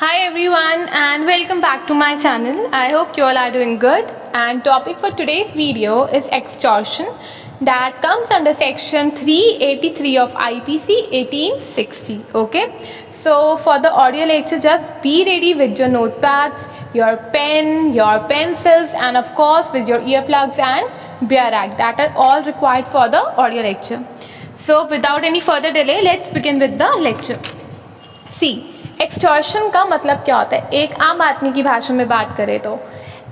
Hi everyone and welcome back to my channel. I hope you all are doing good, and topic for today's video is extortion that comes under section 383 of IPC 1860. Okay, so for the audio lecture, just be ready with your notepads, your pen, your pencils, and of course with your earplugs and beer rack that are all required for the audio lecture. So without any further delay, let's begin with the lecture. See, extortion का मतलब क्या होता है? एक आम आदमी की भाषा में बात करें तो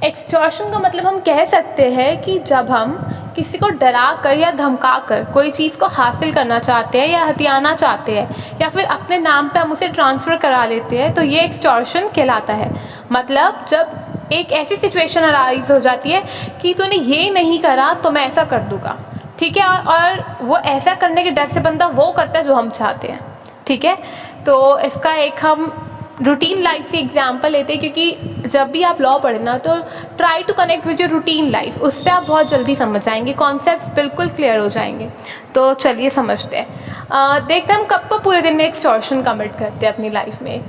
एक्सटॉर्शन का मतलब हम कह सकते हैं कि जब हम किसी को डरा कर या धमका कर कोई चीज़ को हासिल करना चाहते हैं या हथियाना चाहते हैं या फिर अपने नाम पे हम उसे ट्रांसफ़र करा लेते हैं, तो ये एक्सटॉर्शन कहलाता है। मतलब जब एक ऐसी सिचुएशन अराइज हो जाती है कि तूने ये नहीं करा तो मैं ऐसा कर दूँगा, ठीक है, और वो ऐसा करने के डर से बंदा वो करता है जो हम चाहते हैं, ठीक है। तो इसका एक हम रूटीन लाइफ से एग्जांपल लेते हैं, क्योंकि जब भी आप लॉ पढ़े ना तो try to connect with your routine life, उससे आप बहुत जल्दी समझ जाएंगे, कॉन्सेप्ट्स बिल्कुल क्लियर हो जाएंगे। तो चलिए समझते हैं। देखते हैं हम कब कब पूरे दिन में एक्सटॉर्शन कमिट करते हैं अपनी लाइफ में।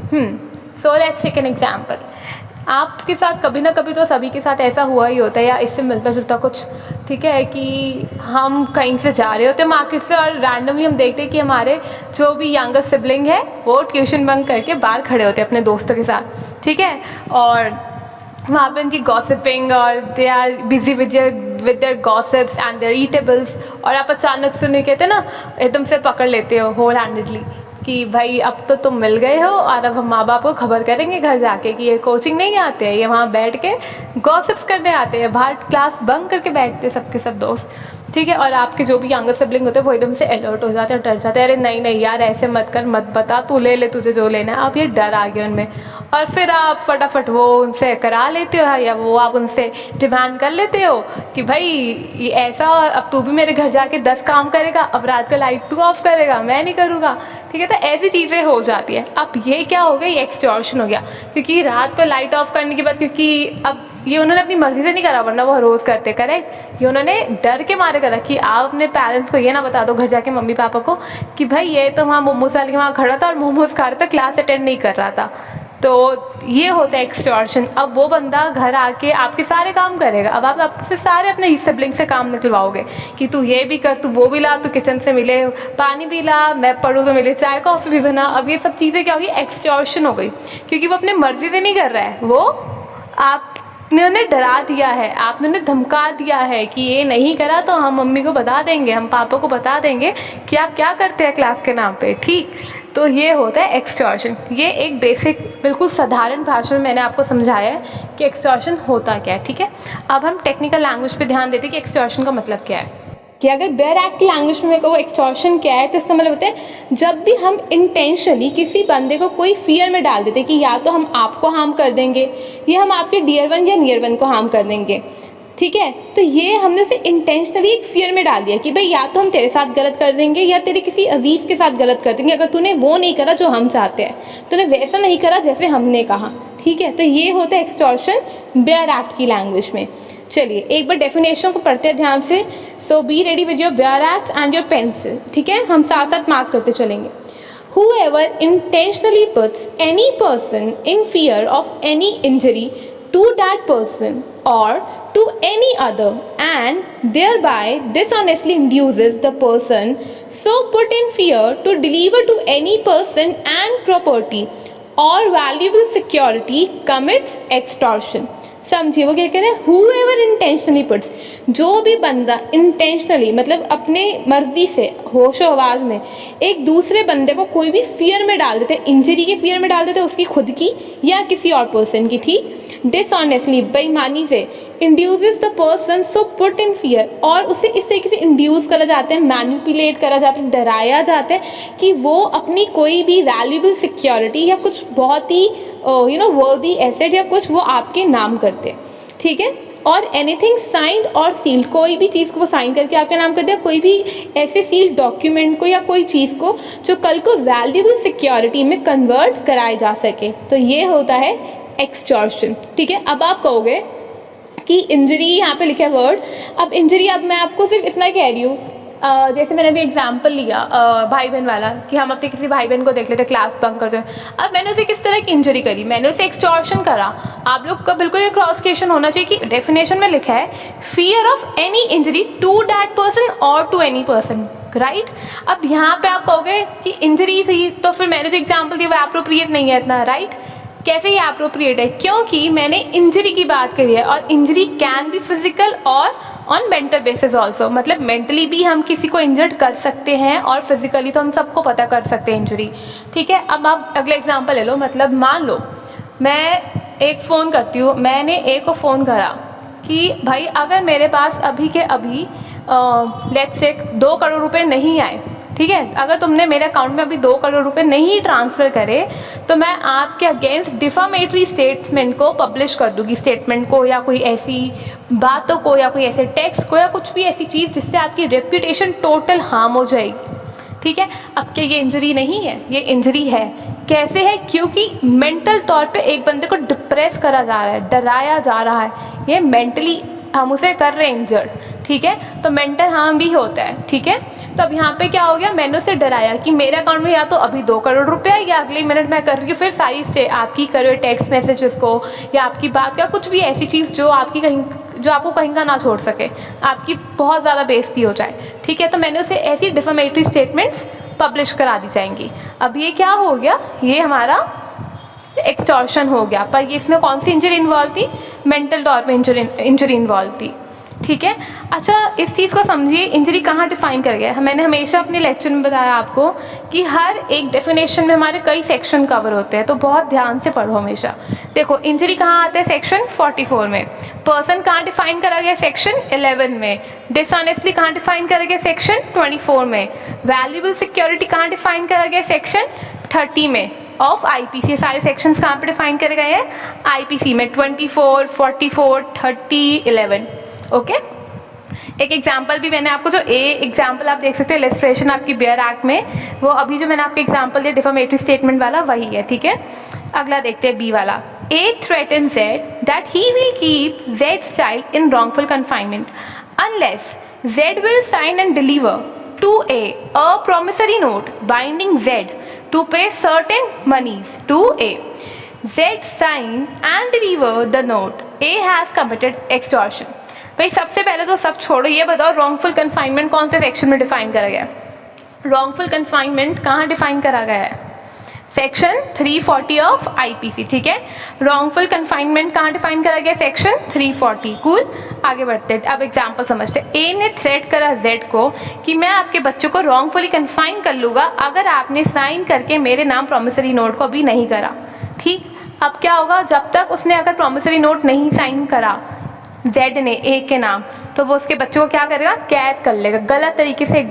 So let's take an example. आपके साथ कभी ना कभी तो सभी के साथ ऐसा हुआ ही होता है या इससे मिलता जुलता कुछ, ठीक है, कि हम कहीं से जा रहे होते हैं मार्केट से और रैंडमली हम देखते हैं कि हमारे जो भी यंगर सिबलिंग है वो ट्यूशन बंक करके बाहर खड़े होते हैं अपने दोस्तों के साथ, ठीक है, और वहाँ पे उनकी गॉसिपिंग और they are busy with their gossips and their eatables, और आप अचानक से उन्हें कहते हैं ना, एकदम से पकड़ लेते हो होल हैंडेडली कि भाई अब तो तुम मिल गए हो और अब हम माँ बाप को खबर करेंगे घर जाके कि ये कोचिंग नहीं आते हैं, ये वहाँ बैठ के गॉसिप्स करने आते हैं, बाहर क्लास बंक करके बैठते हैं सबके सब दोस्त, ठीक है। और आपके जो भी यंगर सिबलिंग होते हैं वो एकदम से अलर्ट हो जाते हैं, डर जाते हैं, अरे नहीं नहीं यार ऐसे मत कर, मत बता, तू ले ले तुझे जो लेना है। अब ये डर आ गया उनमें और फिर आप फटाफट वो उनसे करा लेते हो या वो आप उनसे डिमांड कर लेते हो कि भाई ये ऐसा, अब तू भी मेरे घर जाके 10 काम करेगा, अब रात का लाइट तू ऑफ करेगा, मैं नहीं करूँगा, ठीक है। तो ऐसी चीज़ें हो जाती है। अब ये क्या हो गया, ये एक्सटॉर्शन हो गया, क्योंकि रात को लाइट ऑफ करने के बाद, क्योंकि अब ये उन्होंने अपनी मर्जी से नहीं करा वरना वो रोज़ करते, करेक्ट, ये उन्होंने डर के मारे करा कि आप अपने पेरेंट्स को ये ना बता दो घर जाके मम्मी पापा को कि भाई ये तो वहाँ मोमोज वाले के वहाँ खड़ा था और मोमोज खा रहा था, क्लास अटेंड नहीं कर रहा था। तो ये होता है एक्सटॉर्शन। अब वो बंदा घर आके आपके सारे काम करेगा, अब आप आपसे सारे अपने सिबलिंग से काम निकलवाओगे कि तू ये भी कर, तू वो भी ला, तू किचन से मिले पानी भी ला, मैं पढ़ूँ तो मिले चाय कॉफ़ी भी बना। अब ये सब चीज़ें क्या होगी, एक्सटॉर्शन हो गई, क्योंकि वो अपने मर्जी से नहीं कर रहा है, वो आपने उन्हें डरा दिया है, आपने उन्हें धमका दिया है कि ये नहीं करा तो हम मम्मी को बता देंगे, हम पापा को बता देंगे कि आप क्या करते हैं क्लास के नाम पे, ठीक। तो ये होता है एक्सटॉर्शन। ये एक बेसिक बिल्कुल साधारण भाषा में मैंने आपको समझाया है कि एक्सटॉर्शन होता क्या है, ठीक है। अब हम टेक्निकल लैंग्वेज पे ध्यान देते हैं कि एक्सटॉर्शन का मतलब क्या है। कि अगर बेयर एक्ट की लैंग्वेज में वो एक्सटॉर्शन क्या है, तो इसका मतलब होता है जब भी हम इंटेंशनली किसी बंदे को कोई फियर में डाल देते हैं कि या तो हम आपको हार्म कर देंगे या हम आपके डियर वन या नियर वन को हार्म कर देंगे, ठीक है। तो ये हमने उसे इंटेंशनली एक फियर में डाल दिया कि भाई या तो हम तेरे साथ गलत कर देंगे या तेरे किसी अजीज़ के साथ गलत कर देंगे, अगर तूने वो नहीं करा जो हम चाहते हैं, तूने वैसा नहीं करा जैसे हमने कहा, ठीक है। तो ये होता है एक्सटॉर्शन बेयर एक्ट की लैंग्वेज में। चलिए एक बार डेफिनेशन को पढ़ते हैं ध्यान से। So be ready with your bare act and your pencil, ठीक है, हम साथ साथ मार्क करते चलेंगे। Whoever intentionally puts any person in fear of any injury to that person or to any other and thereby dishonestly induces the person so put in fear to deliver to any person and property or valuable security commits extortion। समझिए वो क्या कह रहे हैं, whoever intentionally puts, जो भी बंदा intentionally मतलब अपने मर्जी से होशो आवाज़ में एक दूसरे बंदे को कोई भी फियर में डाल देते, इंजरी के फियर में डाल देते, उसकी खुद की या किसी और पर्सन की, ठीक, डिसऑनेस्टली बेईमानी से, induces the person so put in fear, और उसे इस तरीके से इंड्यूस करा जाता है, मैनिपुलेट करा जाता है, डराया जाता है कि वो अपनी कोई भी वैल्यूएबल सिक्योरिटी या कुछ बहुत ही वर्दी एसेट या कुछ वो आपके नाम करते, ठीक है। और एनीथिंग साइंड और सील्ड, कोई भी चीज़ को वो साइन करके आपके नाम कर दिया, कोई भी ऐसे सील्ड डॉक्यूमेंट को या कोई चीज़ को जो कल को वैल्यूएबल सिक्योरिटी में कन्वर्ट कराए जा सके, तो ये होता है एक्सटॉर्शन, ठीक है। अब आप कहोगे कि इंजरी यहाँ पे लिखा है वर्ड, अब इंजरी, अब मैं आपको सिर्फ इतना कह रही हूँ जैसे मैंने अभी एग्जांपल लिया भाई बहन वाला कि हम अपने किसी भाई बहन को देख लेते क्लास बंक करते हैं, अब मैंने उसे किस तरह की इंजरी करी, मैंने उसे एक्सटॉर्शन करा। आप लोग का बिल्कुल ये क्रॉस क्वेश्चन होना चाहिए कि डेफिनेशन में लिखा है fear of any injury to that person और टू एनी पर्सन, राइट। अब यहाँ पे आप कहोगे कि इंजरी थी तो फिर मैंने जो एग्जाम्पल दिया वो एप्रोप्रिएट नहीं है इतना, राइट। कैसे ये एप्रोप्रिएट है, क्योंकि मैंने इंजरी की बात करी है और इंजरी कैन बी फिजिकल और ऑन मेंटल बेसिस ऑल्सो, मतलब मेंटली भी हम किसी को इंजर्ड कर सकते हैं और फिजिकली तो हम सबको पता कर सकते हैं इंजरी, ठीक है। अब आप अगला एग्जाम्पल ले लो, मतलब मान लो मैं एक फ़ोन करती हूँ, मैंने एक को फ़ोन करा कि भाई अगर मेरे पास अभी के अभी लेट्स से 2 करोड़ रुपए नहीं आए, ठीक है, अगर तुमने मेरे अकाउंट में अभी 2 करोड़ रुपए नहीं ट्रांसफ़र करे तो मैं आपके अगेंस्ट डिफामेटरी स्टेटमेंट को पब्लिश कर दूंगी, स्टेटमेंट को या कोई ऐसी बातों को या कोई ऐसे टेक्स्ट को या कुछ भी ऐसी चीज़ जिससे आपकी रेप्यूटेशन टोटल हार्म हो जाएगी, ठीक है। अब क्या ये इंजरी नहीं है, ये इंजरी है। कैसे है, क्योंकि मेंटल तौर पे एक बंदे को डिप्रेस करा जा रहा है, डराया जा रहा है, ये मेंटली हम उसे कर रहे हैं इंजर्ड, ठीक है, तो मेंटल हार्म भी होता है, ठीक है। तो अब यहाँ पे क्या हो गया, मैंने उसे डराया कि मेरे अकाउंट में या तो अभी 2 करोड़ रुपए है या अगले मिनट मैं कर रही हूँ फिर सारी आपकी करे टेक्स्ट मैसेजेस को या आपकी बात या कुछ भी ऐसी चीज़ जो आपकी कहीं जो आपको कहीं का ना छोड़ सके, आपकी बहुत ज़्यादा बेइज्जती हो जाए, ठीक है। तो मैंने उसे ऐसी डिफेमेटरी स्टेटमेंट्स पब्लिश करा दी जाएंगी। अब ये क्या हो गया, ये हमारा एक्सटॉर्शन हो गया, पर ये इसमें कौन सी इंजरी इन्वॉल्व थी, मेंटल तौर पे इंजरी इन्वॉल्व थी, ठीक है। अच्छा इस चीज़ को समझिए, इंजरी कहाँ डिफाइन कर गया है। मैंने हमेशा अपने लेक्चर में बताया आपको कि हर एक डेफिनेशन में हमारे कई सेक्शन कवर होते हैं, तो बहुत ध्यान से पढ़ो हमेशा। देखो इंजरी कहाँ आता है, सेक्शन 44 में। पर्सन कहाँ डिफाइन करा गया, सेक्शन 11 में। डिसऑनेस्टली कहाँ डिफाइन करा गया, सेक्शन 24 में। वैल्यूएबल सिक्योरिटी कहाँ डिफाइन करा गया, सेक्शन 30 में ऑफ आईपीसी। सारे सेक्शंस कहाँ पे डिफाइन करे गए हैं, आईपीसी में, 24, 44, 30, 11, ओके। एक एग्जाम्पल भी मैंने आपको, जो एग्जाम्पल आप देख सकते हो इलस्ट्रेशन आपकी बेयर एक्ट में, वो अभी जो मैंने आपको एग्जाम्पल दिया डिफेमेटरी स्टेटमेंट वाला वही है, ठीक है। अगला देखते हैं बी वाला। ए threaten Z that he will keep Z's child in wrongful confinement unless Z will sign and deliver to A promissory note binding Z to pay certain monies to A. Z sign and deliver the note. A has committed extortion. भाई सबसे पहले तो सब छोड़ो, ये बताओ wrongful confinement कौन से सेक्शन में डिफाइन करा गया है। रॉन्गफुल कन्फाइनमेंट कहाँ डिफाइन करा गया है, सेक्शन 340 ऑफ आईपीसी, ठीक है। रॉन्गफुल कन्फाइनमेंट कहाँ डिफाइन करा गया, सेक्शन 340। कूल, आगे बढ़ते हैं। अब एग्जांपल समझते हैं। ए ने थ्रेट करा जेड को कि मैं आपके बच्चों को रॉन्गफुली कन्फाइन कर लूँगा अगर आपने साइन करके मेरे नाम प्रोमिसरी नोट को अभी नहीं करा, ठीक। अब क्या होगा, जब तक उसने अगर प्रोमिसरी नोट नहीं साइन करा जेड ने ए के नाम, तो वो उसके बच्चों को क्या करेगा, कैद कर लेगा गलत तरीके से।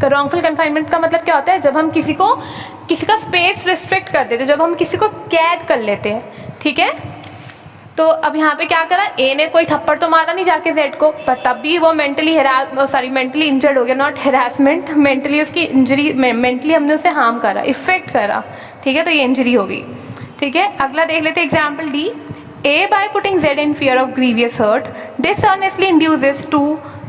रॉन्गफुल कन्फाइनमेंट का मतलब क्या होता है, जब हम किसी का स्पेस रिस्ट्रिक्ट कर देते हैं, जब हम किसी को कैद कर लेते हैं, ठीक है। तो अब यहाँ पे क्या करा, ए ने कोई थप्पड़ तो मारा नहीं जाके जेड को, पर तब भी वो मेंटली इंजर्ड हो गया, नॉट हेरासमेंट, मेंटली उसकी इंजरी, मेंटली हमने उसे हार्म करा, इफेक्ट करा, ठीक है, तो ये इंजरी होगी, ठीक है। अगला देख लेते हैं example D. A by putting Z in fear of grievous hurt dishonestly induces to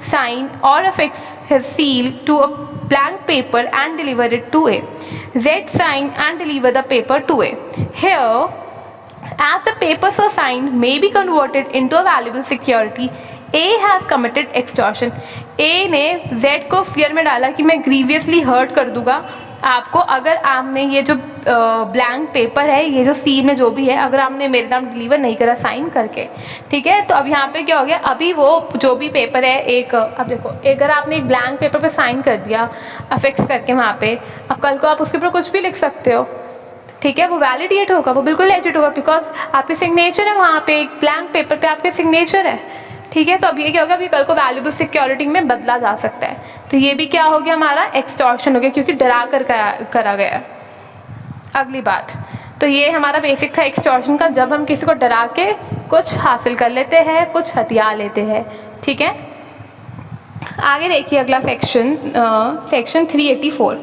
sign or affix his seal to a blank paper and deliver it to A. Z sign and deliver the paper to A. Here, as the papers are signed may be converted into a valuable security, A has committed extortion. A ने Z को fear में डाला कि मैं grievously hurt कर दूंगा आपको अगर आपने ये जो ब्लैंक पेपर है, ये जो सील में जो भी है, अगर आपने मेरे नाम डिलीवर नहीं करा साइन करके, ठीक है। तो अब यहाँ पे क्या हो गया, अभी वो जो भी पेपर है एक, अब देखो अगर आपने एक ब्लैंक पेपर पे साइन कर दिया अफिक्स करके वहाँ पे, अब कल को आप उसके ऊपर कुछ भी लिख सकते हो, ठीक है, वो वैलिडेट होगा, वो बिल्कुल लेजिट होगा, बिकॉज आपके सिग्नेचर है वहाँ पे, एक ब्लैंक पेपर पे आपके सिग्नेचर है, ठीक है। तो अब ये क्या होगा, अभी कल को वैल्यूएबल सिक्योरिटी में बदला जा सकता है, तो ये भी क्या हो गया, हमारा एक्सटॉर्शन हो गया, क्योंकि डरा कर करा गया। अगली बात, तो ये हमारा बेसिक था एक्सटॉर्शन का, जब हम किसी को डरा के कुछ हासिल कर लेते हैं, कुछ हथियार लेते हैं, ठीक है। आगे देखिए अगला सेक्शन 384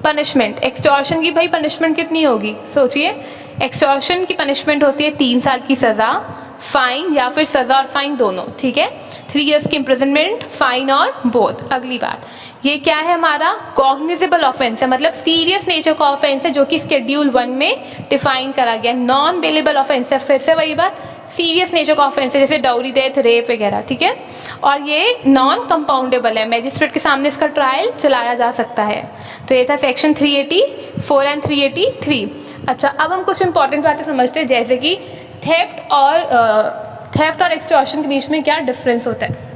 पनिशमेंट। एक्सटॉर्शन की भाई पनिशमेंट कितनी होगी, सोचिए। एक्सटॉर्शन की पनिशमेंट होती है 3 साल की सज़ा, फाइन या फिर सज़ा और फाइन दोनों, ठीक है। 3 years की इम्प्रिजनमेंट, फाइन और बोथ। अगली बात, ये क्या है हमारा कॉग्निजेबल ऑफेंस है, मतलब सीरियस नेचर का ऑफेंस है जो कि शेड्यूल 1 में डिफाइन करा गया। नॉन बेलेबल ऑफेंस है, फिर से वही बात, सीरियस नेचर का ऑफेंस है जैसे डाउरी डेथ, रेप वगैरह, ठीक है। और ये नॉन कंपाउंडेबल है, मैजिस्ट्रेट के सामने इसका ट्रायल चलाया जा सकता है। तो ये था सेक्शन 384 एंड 383। अच्छा, अब हम कुछ इंपॉर्टेंट बातें समझते हैं, जैसे कि थेफ्ट और एक्सटॉर्शन के बीच में क्या डिफरेंस होता है।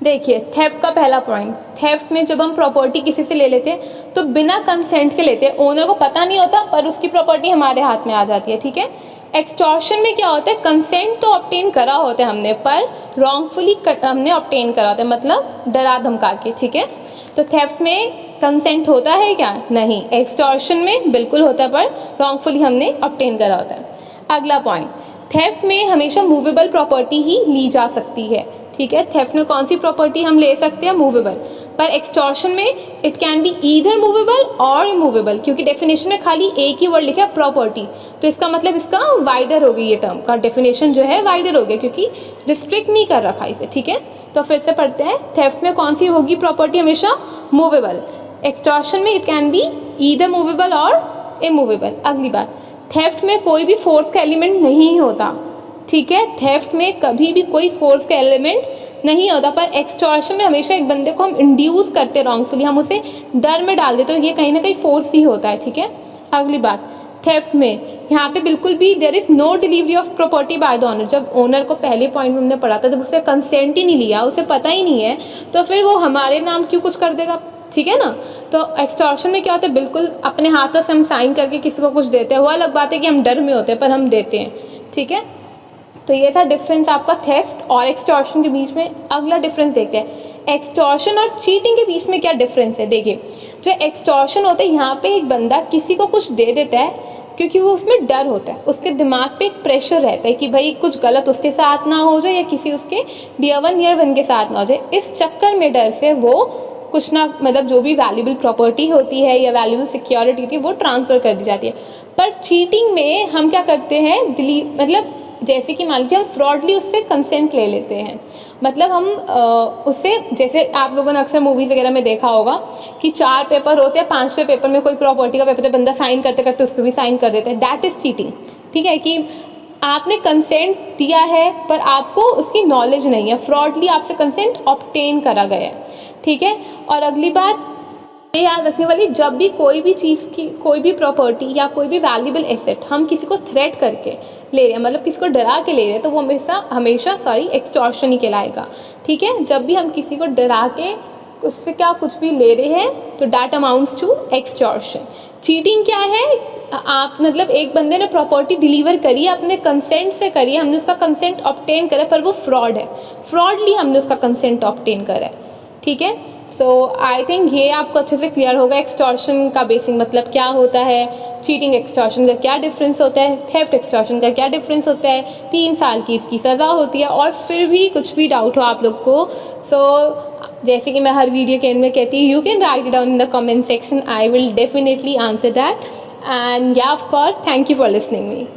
देखिए, थेफ्ट का पहला पॉइंट, थेफ्ट में जब हम प्रॉपर्टी किसी से ले लेते हैं तो बिना कंसेंट के लेते हैं, ओनर को पता नहीं होता पर उसकी प्रॉपर्टी हमारे हाथ में आ जाती है, ठीक है। एक्सटॉर्शन में क्या होता है, कंसेंट तो ऑब्टेन करा होता है हमने, पर रॉन्गफुली हमने ऑब्टेन करा होता है, मतलब डरा धमका के, ठीक है। तो थेफ्ट में कंसेंट होता है क्या, नहीं। एक्सटॉर्शन में बिल्कुल होता है पर रॉन्गफुली हमने ऑब्टेन करा होता है। अगला पॉइंट, थेफ्ट में हमेशा मूवेबल प्रॉपर्टी ही ली जा सकती है, ठीक है। थेफ्ट में कौन सी प्रॉपर्टी हम ले सकते हैं, मूवेबल, पर एक्सटॉर्शन में it can be either movable और इमूवेबल, क्योंकि डेफिनेशन में खाली एक ही वर्ड लिखा है प्रॉपर्टी, तो इसका मतलब इसका वाइडर हो गई, ये टर्म का डेफिनेशन जो है वाइडर हो गया क्योंकि रिस्ट्रिक्ट नहीं कर रखा इसे, ठीक है। तो फिर से पढ़ते हैं, थेफ्ट में कौन सी होगी प्रॉपर्टी, हमेशा मूवेबल। एक्सटॉर्शन में it can be either movable और इमूवेबल। अगली बात, थेफ्ट में कोई भी फोर्स का एलिमेंट नहीं होता, ठीक है। थेफ्ट में कभी भी कोई फोर्स का एलिमेंट नहीं होता, पर एक्सटॉर्शन में हमेशा एक बंदे को हम इंड्यूस करते रॉन्गफुली, हम उसे डर में डाल देते, तो ये कहीं ना कहीं फोर्स ही होता है, ठीक है। अगली बात, थेफ्ट में यहाँ पे बिल्कुल भी there is no delivery of property by the owner. जब ओनर को पहले पॉइंट में हमने पढ़ा था, जब उससे कंसेंट ही नहीं लिया, उसे पता ही नहीं है, तो फिर वो हमारे नाम क्यों कुछ कर देगा, ठीक है ना। तो एक्सटॉर्शन में क्या होता है, बिल्कुल अपने हाथों से हम साइन करके किसी को कुछ देते हैं, वो अलग बात है कि हम डर में होते हैं पर हम देते हैं, ठीक है। तो ये था डिफरेंस आपका थेफ्ट और एक्सटॉर्शन के बीच में। अगला डिफरेंस देखते हैं, एक्सटॉर्शन और चीटिंग के बीच में क्या डिफरेंस है। देखिए, जो एक्सटॉर्शन होता है, यहाँ पे एक बंदा किसी को कुछ दे देता है क्योंकि वो उसमें डर होता है, उसके दिमाग पे एक प्रेशर रहता है कि भाई कुछ गलत उसके साथ ना हो जाए या किसी उसके डियर वन नियर वन के साथ ना हो जाए। इस चक्कर में डर से वो कुछ ना, मतलब जो भी वैल्यूबल प्रॉपर्टी होती है या वैल्यूबल सिक्योरिटी होती है वो ट्रांसफ़र कर दी जाती है। पर चीटिंग में हम क्या करते हैं, मतलब जैसे कि मान लीजिए हम फ्रॉडली उससे कंसेंट ले लेते हैं, मतलब हम उससे, जैसे आप लोगों ने अक्सर मूवीज़ वगैरह में देखा होगा कि 4 पेपर होते हैं, 5वें पेपर में कोई प्रॉपर्टी का पेपर है, बंदा साइन करते करते उस पर भी साइन कर देता है, दैट इज़ चीटिंग, ठीक है। कि आपने कंसेंट दिया है पर आपको उसकी नॉलेज नहीं है, फ्रॉडली आपसे कंसेंट ऑब्टेन करा गया है, ठीक है। और अगली बात ये याद रखने वाली, जब भी कोई भी चीज़ की, कोई भी प्रॉपर्टी या कोई भी वैल्यूबल एसेट हम किसी को थ्रेट करके ले रहे हैं, मतलब किसी को डरा के ले रहे हैं, तो वो हमेशा एक्सटॉर्शन ही कहलाएगा, ठीक है। जब भी हम किसी को डरा के उससे क्या कुछ भी ले रहे हैं तो that amounts to extortion. Cheating क्या है, आप मतलब एक बंदे ने प्रॉपर्टी डिलीवर करी है, अपने कंसेंट से करी है, हमने उसका कंसेंट ऑब्टेन करा, पर वो फ्रॉड है, फ्रॉडली हमने उसका कंसेंट ऑब्टेन करा है, ठीक है। सो आई थिंक ये आपको अच्छे से क्लियर होगा, एक्सटॉर्शन का बेसिक मतलब क्या होता है, चीटिंग एक्सटॉर्शन का क्या डिफरेंस होता है, थेफ्ट एक्सटॉर्शन का क्या डिफरेंस होता है, 3 साल की इसकी सज़ा होती है। और फिर भी कुछ भी डाउट हो आप लोग को, जैसे कि मैं हर वीडियो के एंड में कहती हूँ, you can write it down in the comment section, I will definitely answer that, and या of course thank you for listening me.